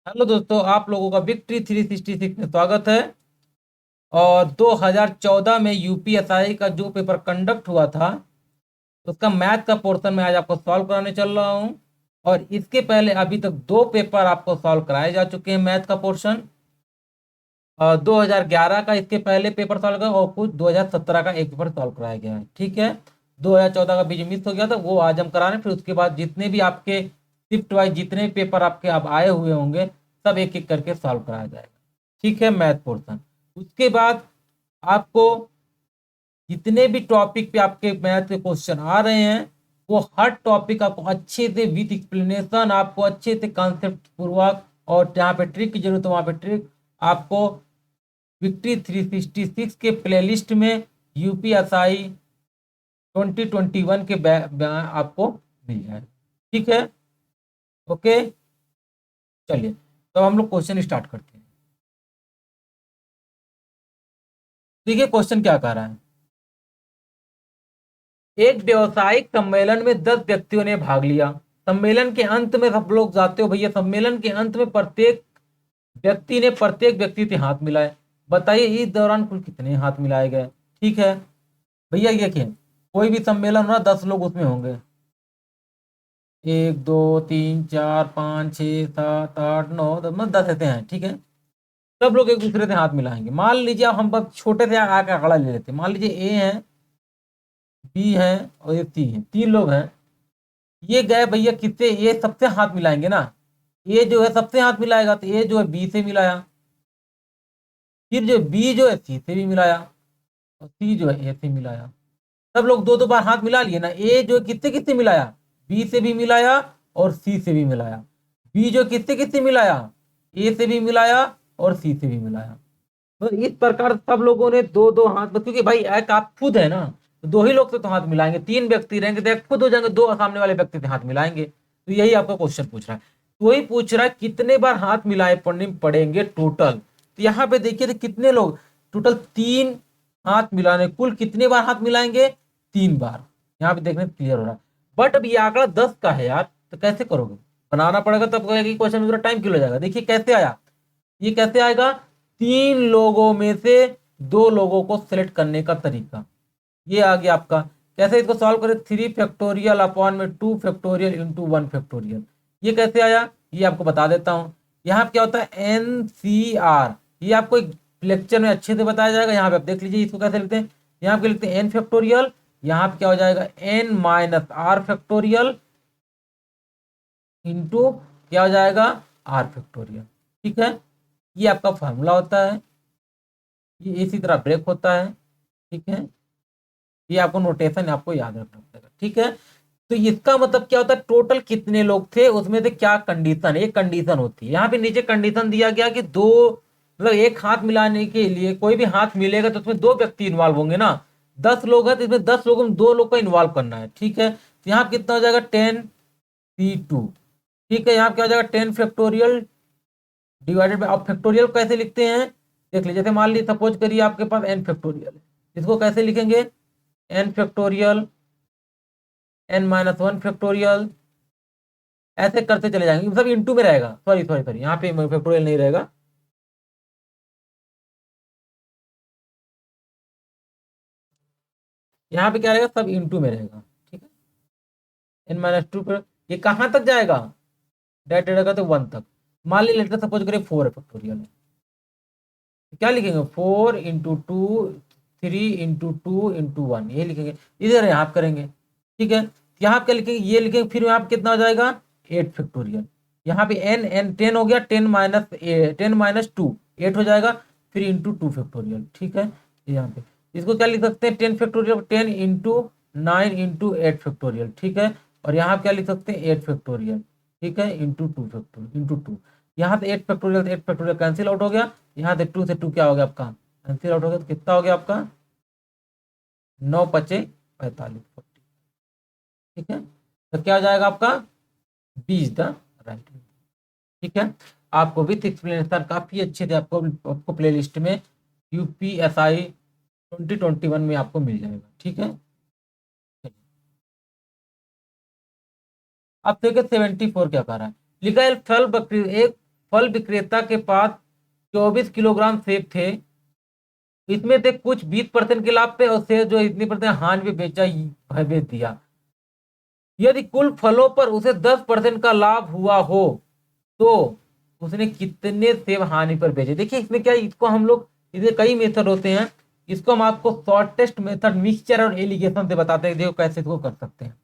Hello दोस्तों, आप लोगों का विक्ट्री 366 में स्वागत है। और 2014 में यूपीएसआई का जो पेपर कंडक्ट हुआ था उसका मैथ का पोर्शन मैं आज आपको सॉल्व कराने चल रहा हूं। और इसके पहले अभी तक दो पेपर आपको सॉल्व कराए जा चुके हैं मैथ का पोर्शन। 2011 का इसके पहले पेपर सॉल्व किया और कुछ 2017 का एक पेपर सॉल्व कराया गया है। ठीक है, 2014 का बीच मिस हो गया था, वो आज हम करा रहे हैं। फिर उसके बाद जितने भी आपके शिफ्ट वाइज जितने पेपर आपके अब आए हुए होंगे सब एक एक करके सॉल्व कराया जाएगा। ठीक है, मैथ पोर्शन। उसके बाद आपको जितने भी टॉपिक पे आपके मैथ के क्वेश्चन आ रहे हैं वो हर टॉपिक आपको अच्छे से विथ एक्सप्लेनेशन, आपको अच्छे से कॉन्सेप्ट पूर्वक, और जहाँ पे ट्रिक की जरूरत है वहाँ पे ट्रिक आपको विक्ट्री 366 के प्लेलिस्ट में यूपीएसआई 2021 के आपको मिल जाए। ठीक है, ओके। चलिए तो हम लोग क्वेश्चन स्टार्ट करते हैं। देखिए क्वेश्चन क्या कह रहा है। एक व्यवसायिक सम्मेलन में 10 व्यक्तियों ने भाग लिया। सम्मेलन के अंत में सब लोग जाते हो भैया, सम्मेलन के अंत में प्रत्येक व्यक्ति से हाथ मिलाए। बताइए इस दौरान कुल कितने हाथ मिलाए गए। ठीक है भैया, ये क्या, कोई भी सम्मेलन हो ना 10 लोग उसमें होंगे। एक दो तीन चार पाँच छः सात आठ नौ दस, मतलब 10 ऐसे हैं। ठीक है, सब लोग एक दूसरे से हाथ मिलाएंगे। मान लीजिए अब हम बस छोटे से आगे आंकड़ा ले लेते हैं। मान लीजिए ए है, बी है और ये सी है, तीन लोग हैं। ये गए भैया किससे, ये सबसे हाथ मिलाएंगे ना। ये जो है सबसे हाथ मिलाएगा, तो ये जो है बी से मिलाया, फिर जो बी जो है सी से भी मिलाया, और सी जो है ए से मिलाया। सब लोग दो दो बार हाथ मिला लिए ना। ए जो है किससे किससे मिलाया, बी से भी मिलाया और सी से भी मिलाया। बी जो किससे किससे मिलाया, ए से भी मिलाया और सी से भी मिलाया। तो इस प्रकार सब लोगों ने दो दो हाथ, क्योंकि भाई एक आप खुद है ना, तो दो ही लोग से तो हाथ मिलाएंगे। तीन व्यक्ति रहेंगे तो एक खुद हो जाएंगे, दो सामने वाले व्यक्ति से हाथ मिलाएंगे। तो यही आपका क्वेश्चन पूछ रहा है। तो वही पूछ रहा है कितने बार हाथ मिलाए पड़ने पड़ेंगे टोटल। तो यहाँ पे देखिए तो कितने लोग, टोटल तीन हाथ मिलाने, कुल कितने बार हाथ मिलाएंगे, 3 बार। यहाँ पे देखने क्लियर हो रहा है। बट अब ये आंकड़ा 10 का है यार, तो कैसे करोगे, बनाना पड़ेगा तब क्वेश्चन में टाइम क्यों जाएगा। देखिए कैसे आया, ये कैसे आएगा, तीन लोगों में से दो लोगों को सिलेक्ट करने का तरीका। ये आ गया आपका। कैसे इसको सॉल्व करें, 3 फैक्टोरियल अपॉन में 2 फैक्टोरियल इंटू 1 फैक्टोरियल। ये कैसे आया ये आपको बता देता हूं। यहाँ क्या होता है, NCR, ये आपको एक लेक्चर में अच्छे से बताया जाएगा। यहाँ पे आप देख लीजिए इसको कैसे लिखते हैं। यहाँ पे लिखते हैं एन फैक्टोरियल, यहाँ पे क्या हो जाएगा N-R फैक्टोरियल इंटू क्या हो जाएगा R फैक्टोरियल। ठीक है, ये आपका फॉर्मूला होता है। ये इसी तरह ब्रेक होता है। ठीक है, ये आपको नोटेशन आपको याद रखना पड़ेगा। ठीक है, तो इसका मतलब क्या होता है, टोटल कितने लोग थे उसमें से क्या कंडीशन, एक कंडीशन होती है। यहाँ पे नीचे कंडीशन दिया गया कि दो, मतलब एक हाथ मिलाने के लिए कोई भी हाथ मिलेगा तो उसमें दो व्यक्ति इन्वॉल्व होंगे ना। 10 लोग हैं तो इसमें 10 लोगों में दो लोग को इन्वॉल्व करना है। ठीक है, तो यहाँ पे कितना हो जाएगा 10C2। ठीक है, यहाँ पे क्या हो जाएगा 10 फैक्टोरियल डिवाइडेड बाय, अब फैक्टोरियल कैसे लिखते हैं देख लीजिए। जैसे मान लीजिए सपोज करिए आपके पास n फैक्टोरियल है, इसको कैसे लिखेंगे, n फैक्टोरियल N-1 फैक्टोरियल, ऐसे करते चले जाएंगे। सब इंटू में रहेगा, सॉरी सॉरी सॉरी, यहाँ पे फैक्टोरियल नहीं रहेगा। यहाँ पे क्या रहेगा, सब इंटू में रहेगा। ठीक है, N-2 पर ये कहाँ तक जाएगा, डायरेक्ट रहेगा तो 1 तक। मान लीजिए लेटर सपोज करिए 4 फैक्टोरियल है, तो क्या लिखेंगे, 4 × 2, 3 × 2 × 1, ये लिखेंगे। इधर यहाँ पे करेंगे। ठीक है, यहाँ पे क्या लिखेंगे, ये लिखेंगे। फिर यहाँ पे कितना हो जाएगा 8 फैक्टोरियल। यहाँ पे एन एन 10 हो गया, 10 - 2 8 हो जाएगा, फिर इंटू 2 फैक्टोरियल। ठीक है, यहाँ पे इसको क्या लिख सकते हैं, 10 फैक्टोरियल 10 × 9 × 8 फैक्टोरियल। ठीक है, और यहाँ पे क्या लिख सकते हैं 8 फैक्टोरियल। ठीक है, इंटू 2 यहाँ से 8 फैक्टोरियल कैंसिल आउट हो गया। यहाँ से 2 क्या हो गया आपका, कैंसिल आउट हो गया। तो कितना हो गया आपका, 9×5 = 45। ठीक है, तो क्या हो जाएगा आपका, 20 द राइट। ठीक है, आपको विथ एक्सप्लेनेशन काफी अच्छे से आपको प्ले लिस्ट में यूपीएसआई 2021 में आपको मिल जाएगा। ठीक है, अब देखिए 74 क्या कर रहा है। लिखा है फल बकरी, एक फल विक्रेता के पास 24 किलोग्राम सेब थे, इसमें से कुछ 20% के लाभ पे और शेष जो इतनी परसेंट हानि पे बेच दिया। यदि कुल फलों पर उसे 10% का लाभ हुआ हो तो उसने कितने सेब हानि पर बेचे। देखिए इसमें क्या है, इसको हम लोग, इसमें कई मेथड होते हैं, इसको हम आपको शॉर्टेस्ट मेथड मिक्सचर और एलिगेशन से बताते हैं, देखो कैसे इसको कर सकते हैं।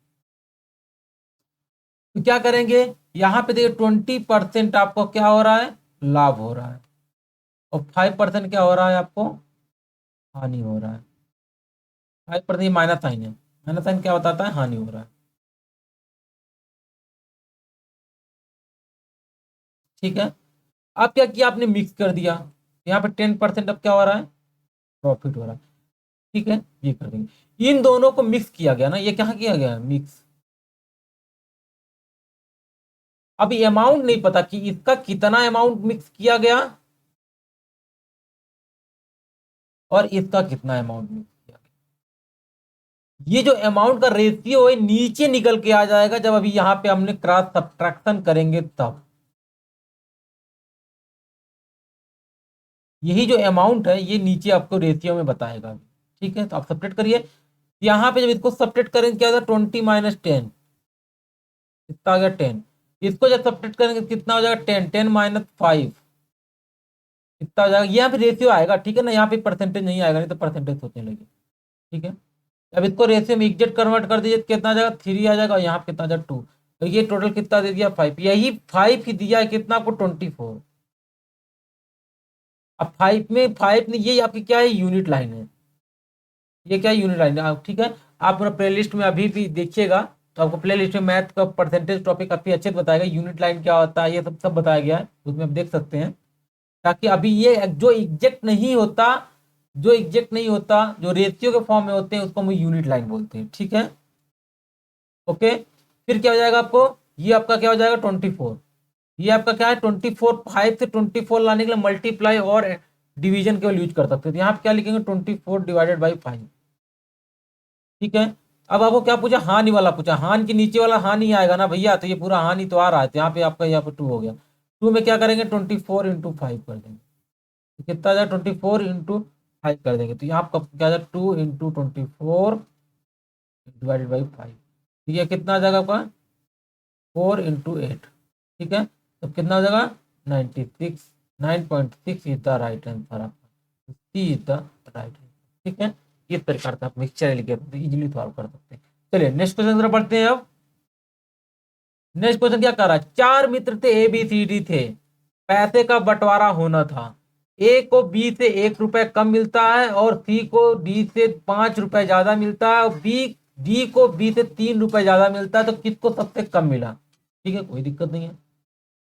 तो क्या करेंगे, यहां पे देखिए 20% आपको क्या हो रहा है, लाभ हो रहा है, और 5% क्या हो रहा है, आपको हानि हो रहा है। 5% माइनस साइन है, माइनस साइन क्या बताता है, हानि हो रहा है। ठीक है, अब क्या किया आपने, मिक्स कर दिया, यहाँ पे 10% अब क्या हो रहा है, प्रॉफिट हो रहा है। ठीक है, ये कर देंगे, इन दोनों को मिक्स किया गया ना, ये क्या किया गया, मिक्स। अभी अमाउंट नहीं पता कि इसका कितना अमाउंट मिक्स किया गया और इसका कितना अमाउंट मिक्स किया गया। ये जो अमाउंट का रेशियो है नीचे निकल के आ जाएगा जब अभी यहां पे हमने क्रॉस सब्ट्रैक्शन करेंगे तब। यही जो अमाउंट है ये नीचे आपको रेशियो में बताएगा। ठीक है, तो आप सब्ट्रैक्ट करिए, यहां पे जब इसको सब्ट्रैक्ट करेंगे क्या होगा, 20 - 10 कितना आ गया, 10। इसको जब सब्ट्रैक्ट करेंगे कितना हो जाएगा, 10 - 5 कितना हो जाएगा, यहाँ पे रेशियो आएगा। ठीक है ना, यहाँ पे परसेंटेज नहीं आएगा, नहीं तो परसेंटेज सोचने लगे। ठीक है, अब इसको रेशियो में एग्जैक्ट कन्वर्ट कर दीजिए, कितना आ जाएगा, 3 आ जाएगा, और यहाँ पे कितना आ जाएगा, 2। तो ये टोटल कितना दे दिया, 5। यही 5 ही दिया है कितना आपको, 24। अब 5 में 5 ने, ये आपकी क्या है, यूनिट लाइन है, ये क्या है, यूनिट लाइन है। ठीक है, आप पूरा प्ले लिस्ट में अभी भी देखिएगा तो आपको प्ले लिस्ट में मैथ का परसेंटेज टॉपिक काफी अच्छे से बताएगा, यूनिट लाइन क्या होता है ये सब सब बताया गया है, उसमें आप देख सकते हैं। ताकि अभी ये जो एग्जैक्ट नहीं होता, जो एग्जैक्ट नहीं होता, जो रेशियो के फॉर्म में होते हैं उसको हम यूनिट लाइन बोलते हैं। ठीक है, ओके। फिर क्या हो जाएगा आपको, ये आपका क्या हो जाएगा, 24। ये आपका क्या है, 24। 5 से 24 लाने के लिए मल्टीप्लाई और डिवीजन केवल यूज कर सकते हैं, तो यहाँ पे क्या लिखेंगे, 24/5। ठीक है, अब आपको क्या पूछा, हानि वाला पूछा, हानि के नीचे वाला हानि आएगा ना भैया, तो ये पूरा हानि तो आ रहा है, तो यहाँ पे आपका यहाँ पे 2 हो गया। 2 में क्या करेंगे, 24 × 5 कर देंगे, तो कितना आ जाएगा, 24 × 5 कर देंगे, तो यहाँ आपका क्या आ जाएगा, 2 × 24 / 5। ठीक है, कितना आ जाएगा आपका, 4 × 8। ठीक है, तो कितना हो जाएगा, 96। 9.6 इज द राइट आंसर आपका, सी इज द राइट आंसर। ठीक है, इस प्रकार से आप मिक्सचर लिखे इजिली सॉल्व कर सकते हैं। चलिए नेक्स्ट क्वेश्चन जरा पढ़ते हैं। अब नेक्स्ट क्वेश्चन क्या कर रहा है, 4 मित्र थे, ए बी सी डी थे, पैसे का बंटवारा होना था। ए को बी से 1 रुपए कम मिलता है और सी को डी से 5 रुपए ज्यादा मिलता है, और बी डी को बी से 3 रुपए ज्यादा मिलता है, तो किसको सबसे कम मिला। ठीक है, कोई दिक्कत नहीं है,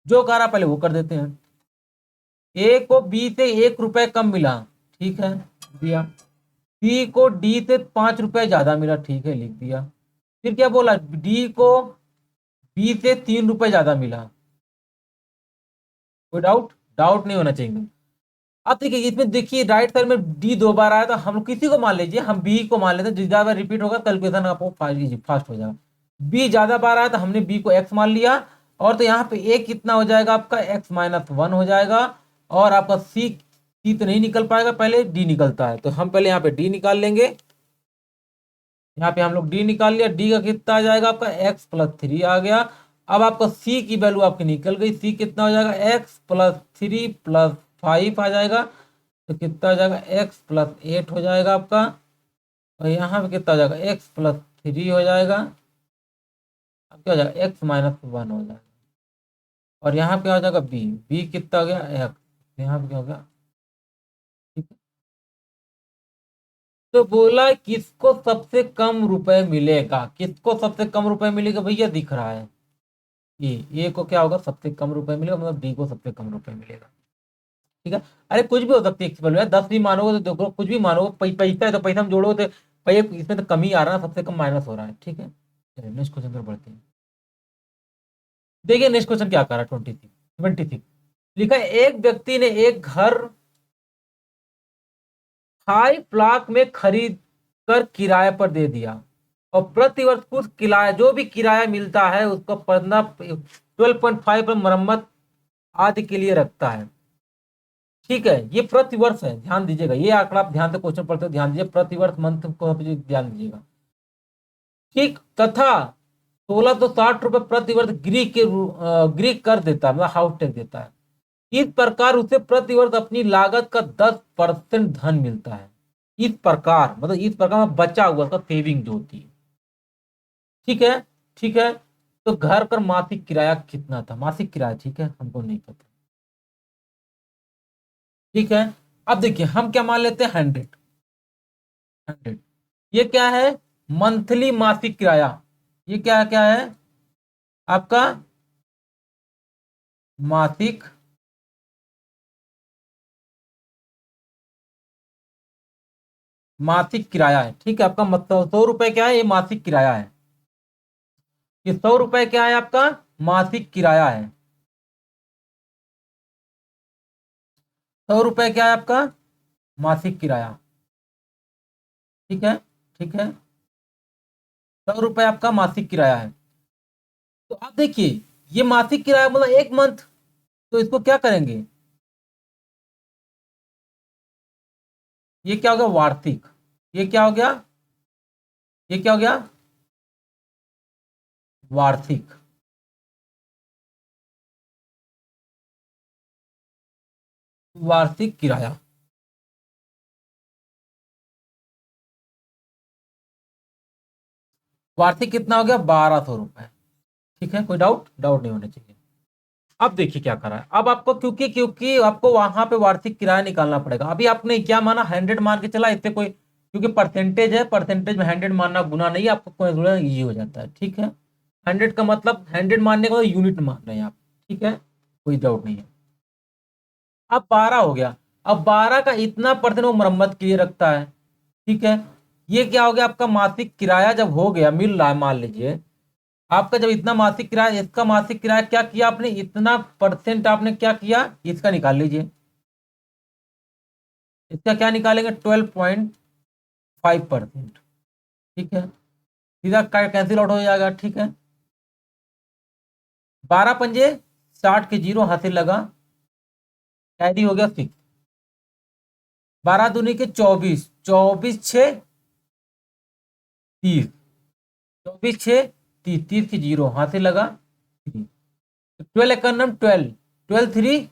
जो कह रहा पहले वो कर देते हैं। ए को बी से 1 रुपए कम मिला, ठीक है, दिया। सी को डी से 5 रुपए ज्यादा मिला, ठीक है, लिख दिया। फिर क्या बोला, डी को बी से 3 रुपए ज्यादा मिला। कोई डाउट, डाउट नहीं होना चाहिए। अब देखिए इसमें, देखिए राइट साइड में डी 2 बार आया, तो हम किसी को मान लीजिए, हम बी को मान लेते हैं, ज्यादा बार रिपीट होगा कैलकुलेशन आपको फास्ट हो जाएगा। बी ज्यादा बार आया तो हमने बी को एक्स मान लिया, और तो यहाँ पे ए कितना हो जाएगा आपका, x - 1 हो जाएगा। और आपका सी तो नहीं निकल पाएगा, पहले डी निकलता है, तो हम पहले यहाँ पे डी निकाल लेंगे। यहाँ पे हम लोग डी निकाल लिया, डी का कितना आ जाएगा आपका, x + 3 आ गया। अब आपका सी की वैल्यू आपकी निकल गई, सी कितना हो जाएगा, x + 3 + 5 आ जाएगा, तो कितना हो जाएगा, x + 8 हो जाएगा आपका। और यहाँ पे कितना हो जाएगा, x + 3 हो जाएगा। अब क्या हो जाएगा, x - 1 हो जाएगा। और यहाँ पे आ जाएगा बी, बी कितना हो गया, x, यहाँ पे क्या हो गया। ठीक है, तो बोला किसको सबसे कम रुपए मिलेगा, किसको सबसे कम रुपए मिलेगा भैया, दिख रहा है ए को क्या होगा, सबसे कम रुपए मिलेगा, मतलब डी को सबसे कम रुपए मिलेगा। ठीक है, अरे कुछ भी हो सकती है एक्सपेल में, 10 भी मानोगे तो देखो, कुछ भी मानोगे, पैसा है तो पैसा हम जोड़ोगे तो भाई इसमें तो कमी आ रहा है, सबसे कम माइनस हो रहा है। ठीक है, चलिए नेक्स्ट क्वेश्चन पर बढ़ते हैं। देखिए नेक्स्ट क्वेश्चन क्या कर रहा है, 26 लिखा है, एक व्यक्ति ने एक घर 5 लाख में खरीद कर किराए पर दे दिया, और प्रति वर्ष कुछ किराया, जो भी किराया मिलता है उसको 12.5 पर मरम्मत आदि के लिए रखता है। ठीक है, ये प्रतिवर्ष है, ध्यान दीजिएगा, ये आंकड़ा आप ध्यान से क्वेश्चन पढ़ते हो, ध्यान दीजिए, प्रतिवर्ष मंथ को आप ध्यान दीजिएगा। ठीक, तथा 1660 रुपये प्रतिवर्ष गृह कर देता है, मतलब हाउस टैक्स देता है। इस प्रकार उसे प्रतिवर्ष अपनी लागत का 10% धन मिलता है। इस प्रकार मतलब इस प्रकार में बचा हुआ उसका सेविंग जो होती है। ठीक है, ठीक है। तो घर का मासिक किराया कितना था, मासिक किराया, ठीक है, हमको नहीं पता। ठीक है, अब देखिए हम क्या मान लेते हैं, 100। ये क्या है, मंथली मासिक किराया। ये क्या क्या है आपका, मासिक मासिक किराया है। ठीक है, आपका मतलब 100 रुपए क्या है, ये मासिक किराया है। ये 100 रुपए क्या है आपका, मासिक किराया है। 100 रुपए क्या है आपका, मासिक किराया। ठीक है, ठीक है, 100 रुपए आपका मासिक किराया है। तो अब देखिए, ये मासिक किराया मतलब एक मंथ, तो इसको क्या करेंगे, ये क्या हो गया, वार्षिक। ये क्या हो गया, ये क्या हो गया, वार्षिक। वार्षिक किराया। वार्षिक कितना हो गया, 1200 रुपए। ठीक है, कोई डाउट, डाउट नहीं होना चाहिए। अब देखिए क्या करा है, अब आपको क्योंकि क्योंकि आपको वहां पे वार्षिक किराया निकालना पड़ेगा। अभी आपने क्या माना, 100 मान के चला, इससे कोई, क्योंकि परसेंटेज है, परसेंटेज में 100 मानना गुना नहीं है, आपको कोई इजी हो जाता है। ठीक है, 100 का मतलब 100 मानने का मतलब यूनिट मान रहे हैं आप। ठीक है, कोई डाउट नहीं है। अब 12 हो गया, अब 12 का इतना परसेंट वो मरम्मत के लिए रखता है। ठीक है, ये क्या हो गया आपका, मासिक किराया जब हो गया, मिल रहा है, मान लीजिए आपका जब इतना मासिक किराया, इसका मासिक किराया क्या किया आपने, इतना परसेंट आपने क्या किया, इसका निकाल लीजिए। इसका क्या निकालेंगे, 12.5%। ठीक है, सीधा कैंसिल आउट हो जाएगा। ठीक है, 12 पंजे 60 के जीरो हासिल लगा, कैरी हो गया 6। 12 दूनी के 24, 24 6 30, 24 6 30, 30 के जीरो हासिल लगा 12 एक नम 12, 12 3।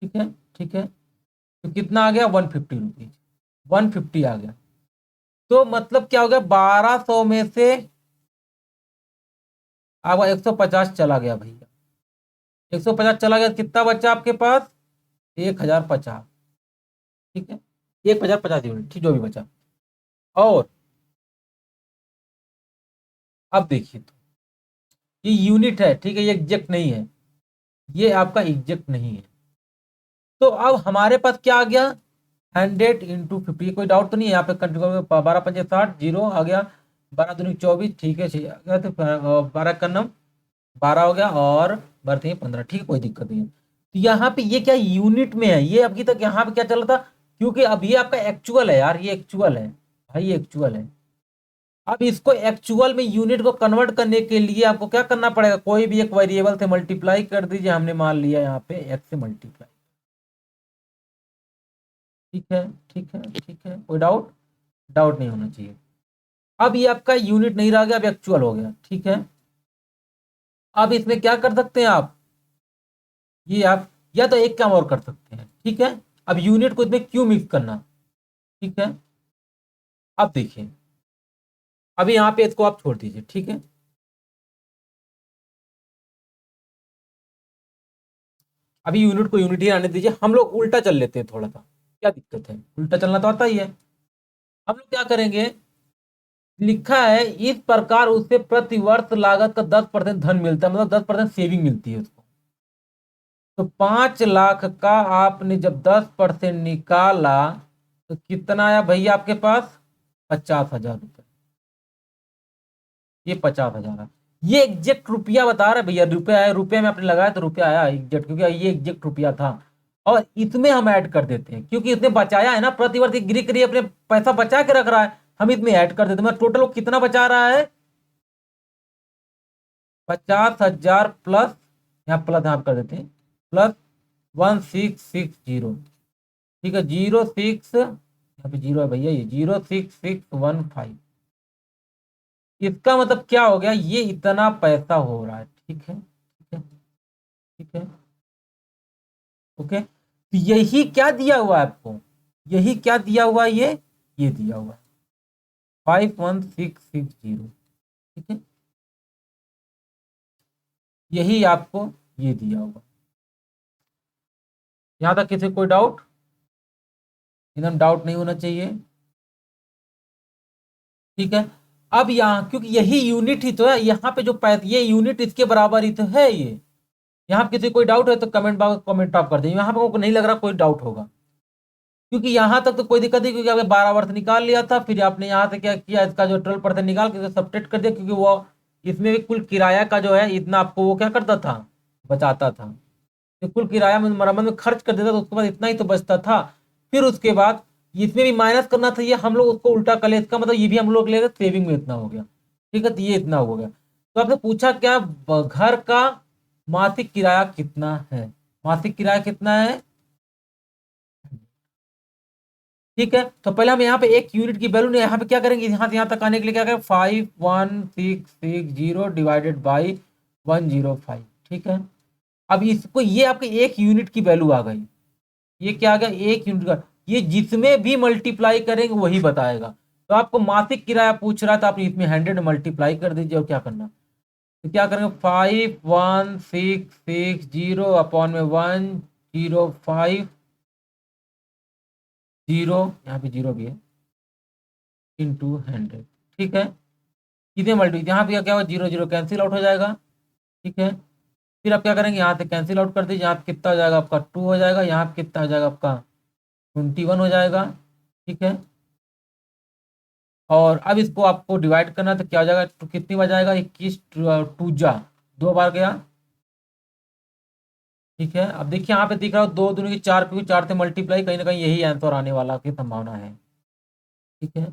ठीक है, ठीक है, तो कितना आ गया, 150 रुपीज, 150 आ गया। तो मतलब क्या हो गया, 1200 में से आपका 150 चला गया भैया, 150 चला गया, कितना बचा आपके पास, 1050। ठीक है, 1050 यूनिट, ठीक, जो भी बचा। और अब देखिए, तो ये यूनिट है, ठीक है, ये एग्जैक्ट नहीं है, ये आपका एग्जैक्ट नहीं है। तो अब हमारे पास क्या आ गया, 100 × 50, कोई डाउट तो नहीं है यहाँ पे, कंटिन्यू, 12 पंजे 60, जीरो आ गया, 12 दूनी 24, ठीक है, 6 आ गया, तो 12 हो गया, और बढ़ते हैं 15। ठीक है, कोई दिक्कत नहीं है। तो यहाँ पे ये क्या यूनिट में है, ये अभी तक यहाँ पे क्या चल रहा था, क्योंकि अब ये आपका एक्चुअल है यार, ये एक्चुअल है भाई, ये एक्चुअल है। अब इसको एक्चुअल में यूनिट को कन्वर्ट करने के लिए आपको क्या करना पड़ेगा, कोई भी एक वेरिएबल से मल्टीप्लाई कर दीजिए, हमने मान लिया यहाँ पे एक्स से मल्टीप्लाई। ठीक है, ठीक है, ठीक है, कोई डाउट, डाउट नहीं होना चाहिए। अब ये आपका यूनिट नहीं रह गया, अब एक्चुअल हो गया। ठीक है, अब इसमें क्या कर सकते हैं आप, ये आप या तो एक काम और कर सकते हैं। ठीक है, अब यूनिट को इसमें क्यों मिक्स करना। ठीक है, अब देखिए, अभी यहाँ पे इसको आप छोड़ दीजिए। ठीक है, अभी यूनिट को यूनिट ही आने दीजिए, हम लोग उल्टा चल लेते हैं थोड़ा सा, क्या दिक्कत है, उल्टा चलना तो आता ही है। हम लोग क्या करेंगे, लिखा है इस प्रकार उससे प्रतिवर्ष लागत का 10% धन मिलता है, मतलब 10% सेविंग मिलती है उसको। तो 5 लाख का आपने जब 10% निकाला, तो कितना आया भैया आपके पास, 50,000 रुपये। ये 50,000 है, ये एग्जैक्ट रुपया बता रहा है भैया, रुपया आया, रुपये में आपने लगाया तो रुपया आया एग्जैक्ट, क्योंकि ये एग्जैक्ट रुपया था। और इसमें हम ऐड कर देते हैं, क्योंकि इसने बचाया है ना, प्रतिवर्ती गिरी करी अपने पैसा बचा के रख रहा है, हम इसमें ऐड कर देते हैं, मतलब टोटल वो कितना बचा रहा है, 50,000 प्लस, यहाँ प्लस यहाँ कर देते हैं, प्लस 1660। ठीक है, 06, यहाँ पे जीरो है भैया, ये 06615। इसका मतलब क्या हो गया, ये इतना पैसा हो रहा है। ठीक है, ठीक है, ठीक है, ओके। तो यही क्या दिया हुआ है आपको, यही क्या दिया हुआ है, ये दिया हुआ है 51660। ठीक है, यही आपको ये दिया हुआ। यहां तक किसी कोई डाउट, एकदम डाउट नहीं होना चाहिए। ठीक है, अब यहाँ क्योंकि यही यूनिट ही तो है, यहाँ पे जो पैसा, ये यूनिट इसके बराबर ही तो है ये। यहाँ पे किसी कोई डाउट है तो कमेंट बॉक्स कमेंट आप कर दीजिए, यहाँ पे आपको नहीं लग रहा कोई डाउट होगा, क्योंकि यहाँ तक तो कोई दिक्कत नहीं, क्योंकि आपने 12 वर्ष निकाल लिया था, फिर आपने यहाँ से क्या किया, इसका जो 12% निकाल के सब्ट्रैक्ट कर दिया, क्योंकि वो इसमें भी कुल किराया का जो है इतना आपको वो क्या करता था, बचाता था। तो कुल किराया में मरम्मत में खर्च कर देता, तो उसके बाद इतना ही तो बचता था। फिर उसके बाद इसमें भी माइनस करना था, ये हम लोग उसको उल्टा कर ले, इसका मतलब ये भी हम लोग ले रहे सेविंग में इतना हो गया। ठीक है, तो ये इतना हो गया। तो आपने पूछा क्या, घर का मासिक किराया कितना है, मासिक किराया कितना है। ठीक है, तो पहले हम यहाँ पे एक यूनिट की वैल्यू, यहाँ पे क्या करेंगे, यहाँ से यहाँ तक आने के लिए क्या करें, 51660 डिवाइडेड बाई 105। ठीक है, अब इसको, ये आपके एक यूनिट की वैल्यू आ गई, ये क्या आ गया, एक यूनिट का। ये जिसमें भी मल्टीप्लाई करेंगे वही बताएगा। तो आपको मासिक किराया पूछ रहा था, आप इसमें 100 मल्टीप्लाई कर दीजिए, और क्या करना, तो क्या करेंगे, 51660 अपॉन में 105, जीरो, यहाँ पे जीरो भी है, इंटू 100। ठीक है, कितने मल्टी, यहाँ पे क्या होगा, जीरो जीरो कैंसिल आउट हो जाएगा। ठीक है, फिर आप क्या करेंगे, यहाँ से कैंसिल आउट कर दीजिए, यहाँ पे कितना हो जाएगा आपका 2 हो जाएगा, यहाँ पे कितना हो जाएगा आपका 21 हो जाएगा। ठीक है, और अब इसको आपको डिवाइड करना है, तो क्या हो जाएगा, तो कितनी बार जाएगा, 21, टू जा 2 बार गया। ठीक है, अब देखिए यहाँ पे दिख रहा हो 2 दूनी की 4, क्योंकि 4 से मल्टीप्लाई, कहीं ना कहीं यही आंसर आने वाला की संभावना है। ठीक है,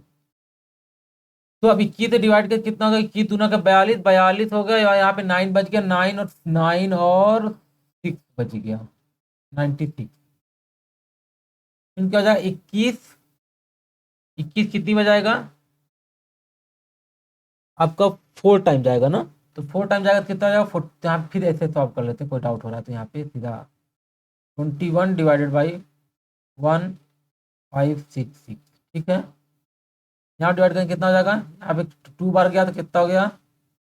तो अब 21 से डिवाइड कर कितना होगा, 21 दूना का 42, 42 हो गया, और यहाँ पे 9 बच गया, 9 और 6 बच गया, 96। क्या हो जाएगा, 21, 21 कितनी बजाएगा आपका, 4 टाइम जाएगा ना, तो 4 टाइम जाएगा तो कितना हो जाएगा, 4, यहाँ फिर ऐसे सॉल्व कर लेते हैं, कोई डाउट हो रहा है तो यहाँ पे सीधा 21 डिवाइडेड बाई 1566। ठीक है, यहाँ डिवाइड करेंगे कितना हो जाएगा, यहाँ पे 2 बार गया तो कितना हो गया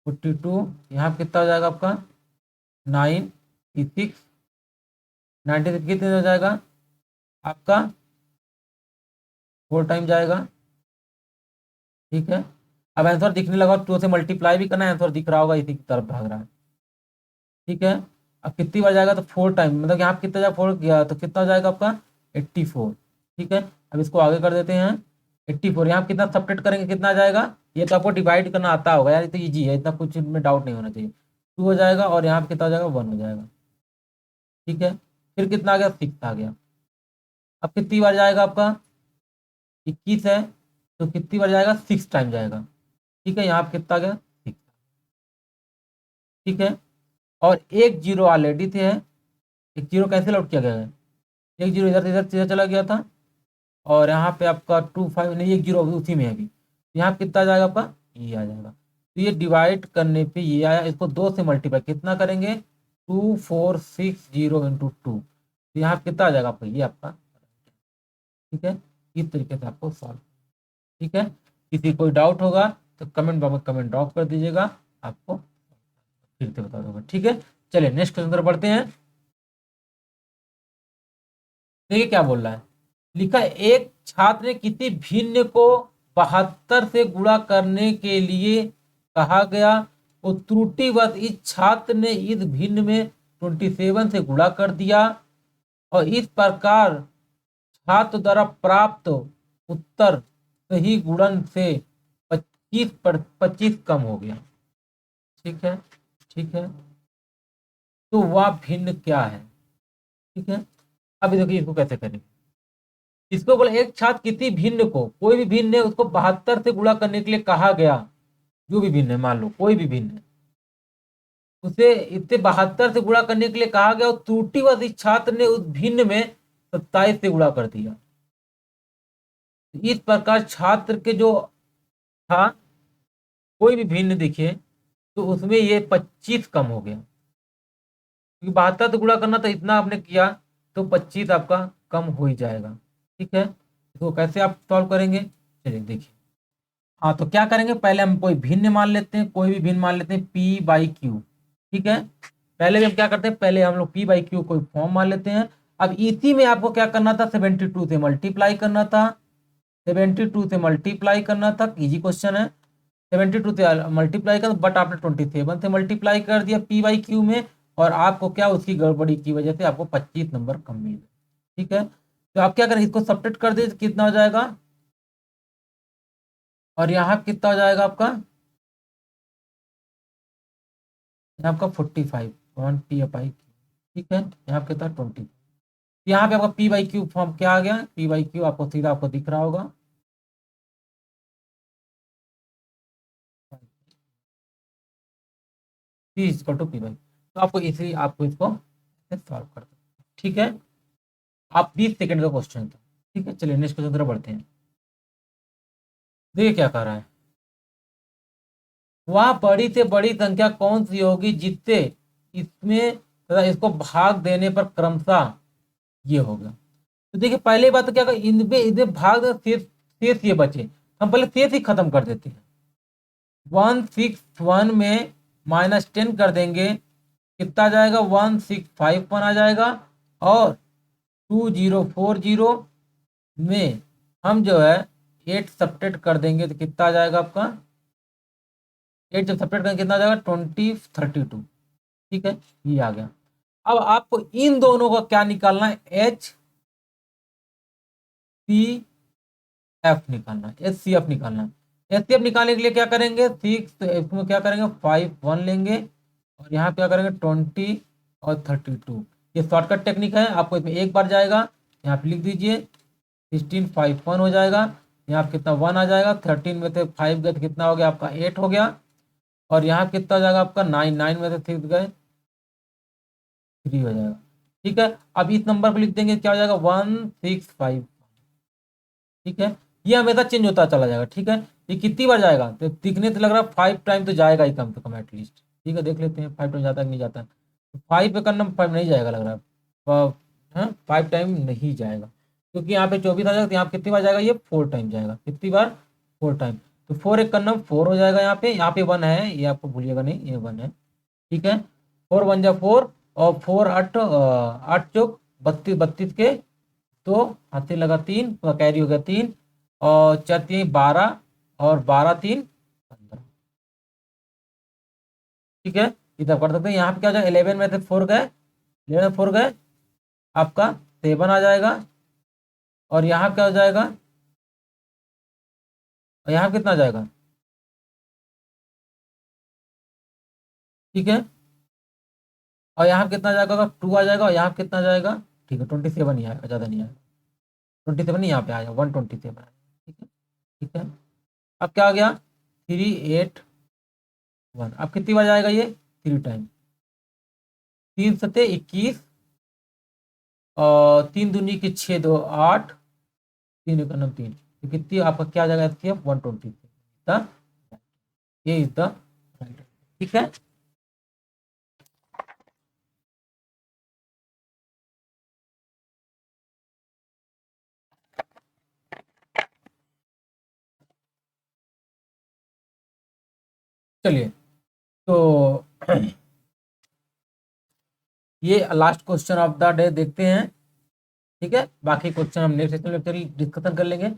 42, यहाँ पे कितना हो जाएगा आपका 96, 96 कितने हो जाएगा आपका 4 टाइम जाएगा। ठीक है, अब आंसर दिखने लगा, 2 से मल्टीप्लाई भी करना है, आंसर दिख रहा होगा, इसी की तरफ भाग रहा है। ठीक है, अब कितनी बार जाएगा, तो 4 टाइम, मतलब यहाँ पे कितना जाएगा 4 गया तो कितना हो जाएगा आपका 84। ठीक है, अब इसको आगे कर देते हैं, 84 यहाँ पे कितना सब्ट्रैक्ट करेंगे, कितना आ जाएगा, ये तो आपको डिवाइड करना आता होगा यार, ये तो ईजी है, इतना कुछ में डाउट नहीं होना चाहिए। 2 हो जाएगा, और यहाँ पे कितना हो जाएगा 1 हो जाएगा। ठीक है, फिर कितना आ गया 6 आ गया। अब कितनी बार जाएगा आपका, 21 है, तो कितनी बार जाएगा 6 टाइम जाएगा। ठीक है, यहाँ पे कितना आ गया 6। ठीक है, और एक जीरो ऑलरेडी थे, एक जीरो कैंसिल आउट किया गया है, एक जीरो इधर से इधर सीधा चला गया था, और यहाँ पे आपका 25 नहीं, एक जीरो उसी में है अभी, यहाँ पे कितना आ जाएगा आपका, ये आ जाएगा। तो ये डिवाइड करने पे ये आया, इसको 2 से मल्टीप्लाई कितना करेंगे, 2460 × 2, तो यहाँ पे कितना आ जाएगा आपका, ये आपका। ठीक है, इस तरीके से आपको सॉल्व। ठीक है, किसी कोई डाउट होगा तो कमेंट बॉक्स में कमेंट ड्रॉप कर दीजिएगा, आपको फिर से बता दूंगा। ठीक है, चलिए नेक्स्ट क्वेश्चन पर बढ़ते हैं। देखिए क्या बोल रहा है, लिखा है, एक छात्र ने किसी भिन्न को 72 से गुणा करने के लिए कहा गया, वो त्रुटिवश इस छात्र ने इस भिन्न में 27 से गुणा कर दिया, और इस प्रकार छात्र द्वारा प्राप्त उत्तर सही गुणन से 25 कम हो गया। ठीक है, ठीक है, तो वह भिन्न क्या है। ठीक है, अभी देखिए इसको कैसे करेंगे, इसको बोले एक छात्र किसी भिन्न को, कोई भी भिन्न है उसको 72 से गुणा करने के लिए कहा गया, जो भी भिन्न है मान लो कोई भी भिन्न है, उसे इतने 72 से गुणा करने के लिए कहा गया और त्रुटिवश इस छात्र ने उस भिन्न में 27 से गुणा कर दिया। इस प्रकार छात्र के जो था कोई भी भिन्न दिखे तो उसमें ये 25 कम हो गया, क्योंकि 72 से गुणा करना तो इतना आपने किया तो 25 आपका कम हो ही जाएगा। ठीक है, तो कैसे आप सॉल्व करेंगे, चलिए देखिए। हाँ, तो क्या करेंगे, पहले हम कोई भिन्न मान लेते हैं, कोई भी भिन्न मान लेते हैं पी बाई क्यू। ठीक है, पहले भी हम क्या करते हैं, पहले हम लोग पी बाई क्यू कोई फॉर्म मान लेते हैं। अब इसी में आपको क्या करना था, 72 से मल्टीप्लाई करना था, 72 से मल्टीप्लाई करना था, इजी क्वेश्चन है। 72 से मल्टीप्लाई कर, बट आपने 27 से मल्टीप्लाई कर दिया पी बाई क्यू में, और आपको क्या उसकी गड़बड़ी की वजह से आपको 25 नंबर कम मिले। ठीक है, तो आप क्या करें, इसको सब्ट्रैक्ट कर दे, कितना हो जाएगा, और यहाँ कितना हो जाएगा आपका, यहाँ आपका 45 पी बाई क्यू। ठीक है, यहाँ कितना 20। यहाँ पे आपका पी बाई क्यू फॉर्म क्या आ गया, पी बाई क्यू आपको सीधा आपको दिख रहा होगा, P equal to P by. तो आपको इसलिए आपको इसको सॉल्व कर दो। ठीक है, आप 20 सेकंड का क्वेश्चन था। ठीक है, चलिए नेक्स्ट क्वेश्चन तरफ बढ़ते हैं। देखिए क्या कर रहा है, वह बड़ी से बड़ी संख्या कौन सी होगी जिससे इसमें तथा इसको भाग देने पर क्रमशः ये होगा। तो देखिए पहले बात तो क्या, इनमें इनमें भाग शेष, शेष ये बचे, हम पहले शेष ही खत्म कर देते हैं। 161 में -10 कर देंगे, कितना आ जाएगा, 1651 आ जाएगा। और 2040 में हम जो है 8 सब्ट्रैक्ट कर देंगे तो कितना आ जाएगा आपका, 8 जब सब्ट्रैक्ट करेंगे कितना आ जाएगा, 2032। ठीक है, ये आ गया। अब आपको इन दोनों का क्या निकालना है, एच सी एफ निकालना है, एच सी एफ निकालना है। एच सी एफ निकालने के लिए क्या करेंगे, 6 इसमें क्या करेंगे, 51 लेंगे, और यहाँ क्या करेंगे 20 और 32। ये शॉर्टकट टेक्निक है, आपको इसमें एक बार जाएगा, यहाँ पे लिख दीजिए 1651 हो जाएगा। यहाँ पे कितना 1 आ जाएगा, 13 में से 5 गए तो कितना हो गया आपका 8 हो गया। और यहाँ कितना हो जाएगा आपका 9, 9 में से 6 गए 3 हो जाएगा। ठीक है, अब इस नंबर को लिख देंगे, क्या हो जाएगा 165। ठीक है, ये हमेशा चेंज होता चला जाएगा। ठीक है, ये कितनी बार जाएगा, तो दिखने से लग रहा है 5 टाइम तो जाएगा ही कम से कम एटलीस्ट। ठीक है, देख लेते हैं 5 टाइम जाता है कि नहीं जाता है। तो 5 पे करना, 5 नहीं जाएगा लग रहा है, हाँ 5 टाइम नहीं जाएगा, क्योंकि यहाँ पे 24 आ जाएगा, तो यहाँ कितनी बार जाएगा, ये 4 टाइम जाएगा, कितनी बार 4 टाइम। तो 4 एक करना 4 हो जाएगा, यहाँ पे 1 है, ये आपको भूलिएगा नहीं, ये 1 है। ठीक है, 4 1 जा 4, और 4 8 8 चौक 32, 32 के तो हाथी लगा 3, कैरी हो गया 3, और 4 3 12, और 12 3 15। ठीक है, इधर कर सकते हैं, यहाँ पे क्या हो जाएगा, 11 में से 4 गए, 11 में 4 गए, आपका 7 आ जाएगा। और यहाँ क्या हो जाएगा, और यहाँ कितना आ जाएगा, ठीक है, और यहाँ कितना आ जाएगा, 2 आ जाएगा, और यहाँ कितना आ जाएगा, ठीक है 27 ही आएगा, ज़्यादा नहीं आएगा, 27 नहीं, यहाँ पे आएगा 127। ठीक है, ठीक है, अब क्या आ गया 381। अब कितनी बार जाएगा ये, 3 टाइम, 3 सत्ते 21, और 3 दूनी की 6 2 8, 3 एक 9 3, तो कितनी आपका क्या आ जाएगा, 120। ये इज द राइट। ठीक है, चलिए तो ये last question of the day देखते हैं। ठीक है, बाकी क्वेश्चन हम नेक्स्ट सेशन में डिस्कशन कर लेंगे।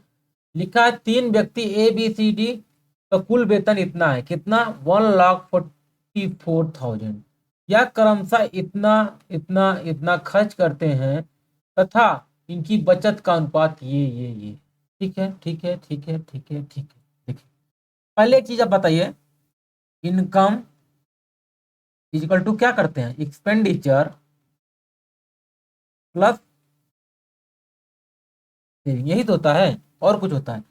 लिखा है 3 व्यक्ति ए बी सी डी का कुल वेतन इतना है, कितना, 1,44,000। यह क्रमशः इतना इतना इतना खर्च करते हैं तथा इनकी बचत का अनुपात ये। ठीक है, ठीक है, ठीक है, ठीक है, ठीक है। देखिए पहले एक चीज आप बताइए, इनकम इक्वल टू क्या करते हैं, एक्सपेंडिचर प्लस सेविंग, यही तो होता है, और कुछ होता है।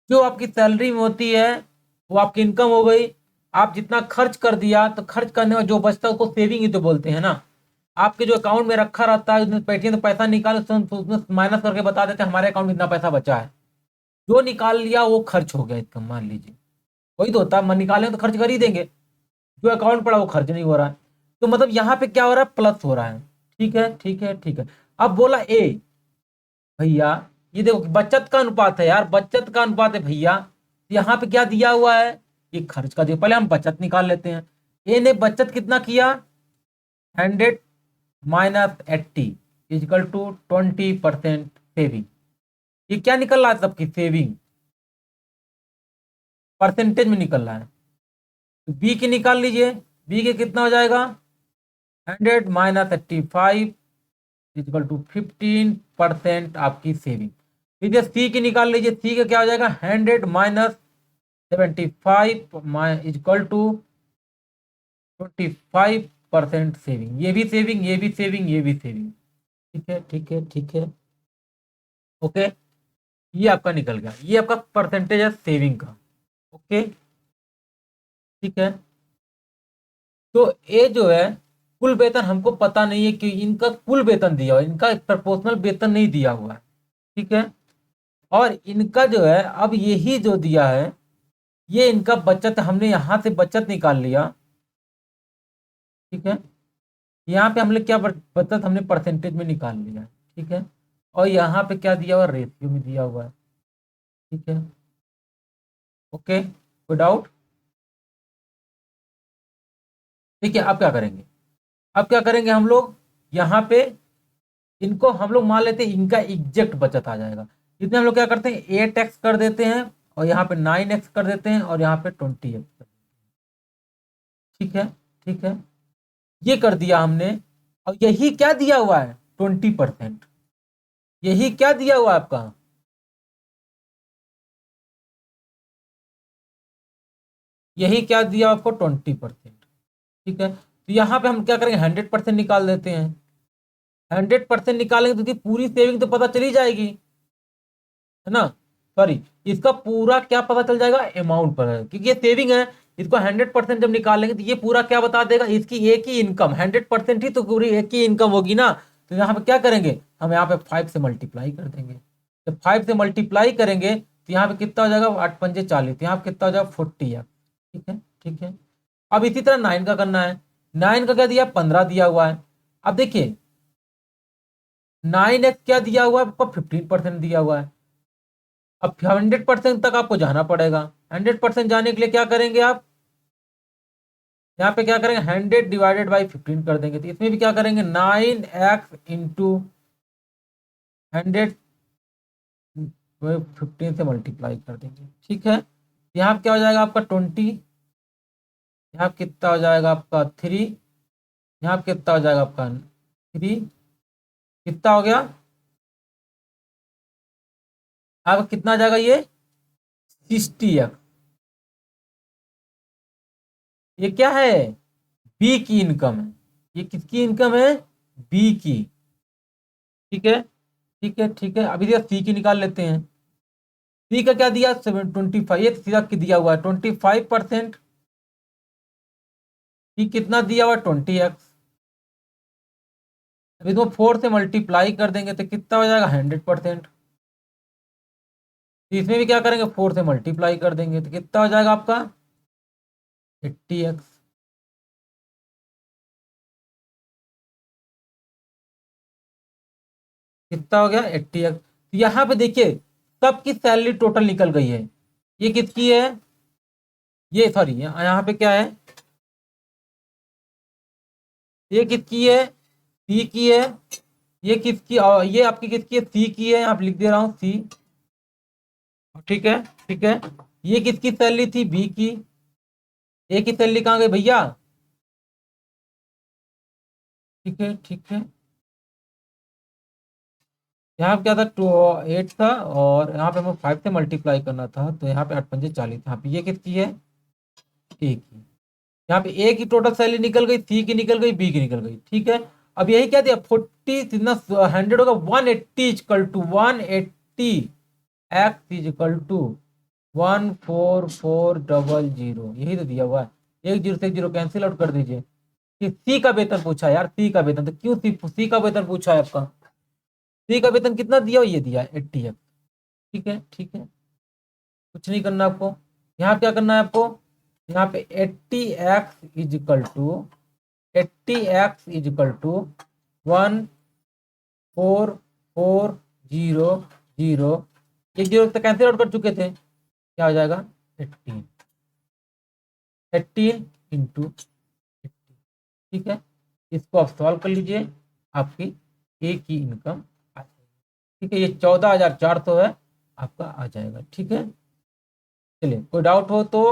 जो आपकी सैलरी में होती है वो आपकी इनकम हो गई, आप जितना खर्च कर दिया तो खर्च करने में जो बचता है उसको सेविंग ही तो बोलते हैं ना। आपके जो अकाउंट में रखा रहता है उसमें पेटीएम से पैसा निकाल तो उसमें माइनस करके बता देते हैं हमारे अकाउंट में इतना पैसा बचा है। जो निकाल लिया वो खर्च हो गया इसका, मान लीजिए। वही तो होता है, मन निकालेंगे तो खर्च कर ही देंगे। जो अकाउंट पड़ा वो खर्च नहीं हो रहा है। तो मतलब यहाँ पे क्या हो रहा है, प्लस हो रहा है। ठीक है ठीक है ठीक है। अब बोला ए, भैया ये देखो बचत का अनुपात है यार, बचत का अनुपात है भैया। यहाँ पे क्या दिया हुआ है, ये खर्च का दिया। पहले हम बचत निकाल लेते हैं। ए ने बचत कितना किया, 100 माइनस 80 इजकल टू 20% सेविंग। ये क्या निकल रहा है, सबकी सेविंग परसेंटेज में निकल रहा है। तो बी की निकाल लीजिए, बी के कितना हो जाएगा, 100 माइनस 85 इक्वल टू 15% आपकी सेविंग। ठीक है, सी की निकाल लीजिए, सी का क्या हो जाएगा, 100 माइनस 75 इक्वल टू 25% सेविंग। ये भी सेविंग, ये भी सेविंग, ये भी सेविंग। ठीक है ठीक है ठीक है, ओके। ये आपका निकल गया, ये आपका परसेंटेज है सेविंग का। ओके ठीक है। तो ये जो है कुल वेतन हमको पता नहीं है कि इनका कुल वेतन दिया हुआ है, इनका प्रपोर्शनल वेतन नहीं दिया हुआ है। ठीक है। और इनका जो है अब यही जो दिया है ये इनका बचत, हमने यहां से बचत निकाल लिया। ठीक है, यहाँ पे हमने क्या बचत हमने परसेंटेज में निकाल लिया। ठीक है, और यहाँ पे क्या दिया हुआ, रेशियो में दिया हुआ है। ठीक है, ओके, कोई डाउट। ठीक है, अब क्या करेंगे, अब क्या करेंगे हम लोग, यहाँ पे इनको हम लोग मान लेते हैं इनका एग्जैक्ट बचत आ जाएगा। इसमें हम लोग क्या करते हैं, 8x कर देते हैं और यहाँ पे 9x कर देते हैं और यहाँ पे 20x। ठीक है ठीक है, ये कर दिया हमने। और यही क्या दिया हुआ है, 20%। यही क्या दिया हुआ है आपका, यही क्या दिया आपको, 20%। ठीक है, तो यहाँ पे हम क्या करेंगे, 100% निकाल देते हैं। 100% निकालेंगे तो पूरी सेविंग तो पता चली जाएगी, है ना। सॉरी, इसका पूरा क्या पता चल जाएगा, अमाउंट पर है, क्योंकि ये सेविंग है। इसको 100% जब निकालेंगे तो ये पूरा क्या बता देगा, इसकी एक ही इनकम 100% ही तो पूरी एक ही इनकम होगी ना। तो यहाँ पे क्या करेंगे, हम यहाँ पे 5 से मल्टीप्लाई कर देंगे। जब 5 से मल्टीप्लाई करेंगे तो यहाँ पे कितना हो जाएगा, 8 पंजे 40, यहाँ पे कितना हो जाएगा, 40। ठीक है ठीक है। अब इसी तरह 9 का करना है। 9 का क्या दिया, 15 दिया हुआ है। अब देखिए 9x क्या दिया हुआ है आपको, 15% दिया हुआ है। अब 100% तक आपको जाना पड़ेगा। 100% जाने के लिए क्या करेंगे आप, यहाँ पे क्या करेंगे, 100 डिवाइडेड बाई 15 कर देंगे। तो इसमें भी क्या करेंगे, 9x इंटू 100 15 से मल्टीप्लाई कर देंगे। ठीक है, यहाँ क्या हो जाएगा आपका 20, यहाँ कितना हो जाएगा आपका 3, यहाँ कितना हो जाएगा आपका 3, कितना हो गया आपका, कितना आ जाएगा ये 60x। ये क्या है, बी की इनकम है। ये किसकी इनकम है, बी की। ठीक है ठीक है ठीक है। अभी सी की निकाल लेते हैं। सी का क्या दिया, 25, ये सीधा दिया हुआ है 25%। सी कितना दिया हुआ, 20x। अब इसको 4 से मल्टीप्लाई कर देंगे तो कितना हो जाएगा, 100%। तो इसमें भी क्या करेंगे, 4 से मल्टीप्लाई कर देंगे तो कितना हो जाएगा आपका, 80x। कितना हो गया, 80x। तो यहाँ पे देखिए सबकी सैलरी टोटल निकल गई है। ये किसकी है, ये सॉरी यहाँ पे क्या है, ये किसकी है, सी की है। ये किसकी, और ये आपकी किसकी है, सी की है, यहाँ पे लिख दे रहा हूँ सी। ठीक है ठीक है। ये किसकी सैलरी थी, बी की। ए की सैलरी कहाँ गई भैया, ठीक है ठीक है। यहाँ पे क्या था, 8 था और यहाँ पे हमें 5 से मल्टीप्लाई करना था, तो यहाँ पे 8 पंजे 40। यहाँ पे ये किसकी है, ए की। यहाँ पे ए की टोटल सैलरी निकल गई, सी की निकल गई, बी की निकल गई। ठीक है, अब यही क्या दिया, 40 कितना 100 होगा, 180 equal to 180 X is equal to 14400, यही तो दिया हुआ है। एक जीरो से एक जीरो कैंसिल आउट कर दीजिए। कि सी का वेतन पूछा है यार, सी का वेतन, तो क्यों सी का वेतन पूछा है आपका? सी का वेतन कितना दिया हो, ये दिया है 80x। ठीक है, ठीक है, कुछ नहीं करना आपको। यहाँ क्या करना है आपको, यहाँ पे 80x इज इक्वल टू 14400, एक जीरो से कैंसिल आउट कर चुके थे, क्या हो जाएगा 18, 18 इंटू 80। ठीक है, इसको आप सॉल्व कर लीजिए, आपकी ए की इनकम आ जाएगी। ठीक है, ये 14,400 है, आपका आ जाएगा। ठीक है, चलिए, कोई डाउट हो तो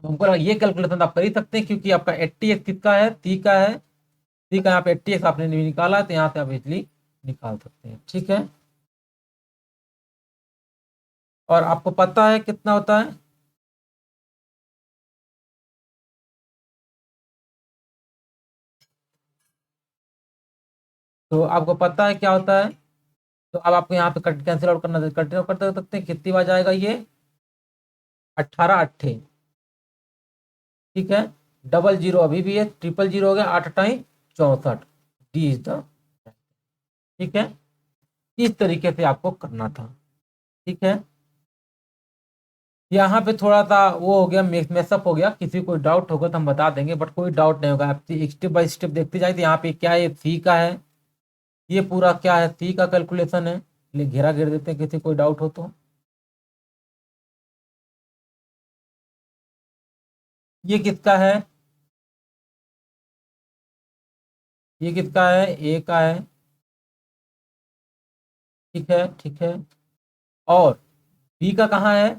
हमको लगा ये कैलकुलेशन आप कर ही सकते हैं, क्योंकि आपका 80x किसका है, सी का है। सी का यहाँ पे 80x आपने नहीं निकाला, तो यहाँ से आप इजली निकाल सकते हैं। ठीक है, और आपको पता है कितना होता है, तो आपको पता है क्या होता है, तो अब आपको यहाँ पे कट कैंसिल आउट करना, कंटिन्यू करते सकते हैं। कितनी बार जाएगा ये, 18 अट्ठे। ठीक है, डबल जीरो अभी भी है, ट्रिपल जीरो हो गया, 8 टाइम 64, डी इज द। ठीक है, इस तरीके से आपको करना था। ठीक है, यहाँ पे थोड़ा सा वो हो गया, मेसअप हो गया, किसी कोई डाउट होगा तो हम बता देंगे, बट कोई डाउट नहीं होगा। आप स्टेप बाय स्टेप देखते जाए, तो यहाँ पे क्या है, सी का है, ये पूरा क्या है, सी का कैलकुलेशन है। ले घेरा घेर देते हैं, किसी कोई डाउट हो तो। ये किसका है, ये किसका है, ए का है। ठीक है, ठीक है, और बी का कहाँ है,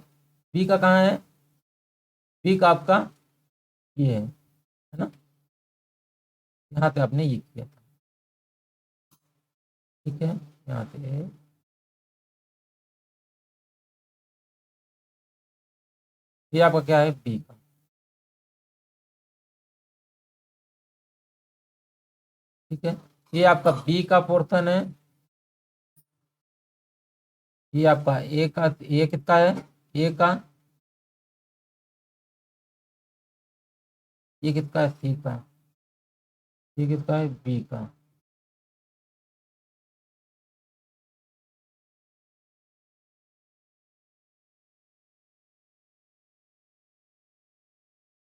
बी का कहाँ है, बी का आपका ये है ना, यहाँ पे आपने ये किया था। ठीक है, यहाँ पे ये आपका क्या है, बी का। ठीक है, ये आपका बी का पोर्शन है, ये आपका ए का, ए कितना है, ए का, ये किसका है, सी का, ये किसका है, बी का।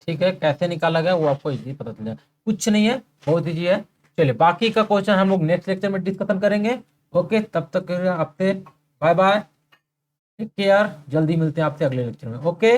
ठीक है, कैसे निकाला गया वो आपको इजी पता चल जाए, कुछ नहीं है, बहुत इजी है। चलिए, बाकी का क्वेश्चन हम लोग नेक्स्ट लेक्चर में डिस्कशन करेंगे। ओके, तब तक के लिए आपसे बाय बाय, टेक केयर, जल्दी मिलते हैं आपसे अगले लेक्चर में। ओके।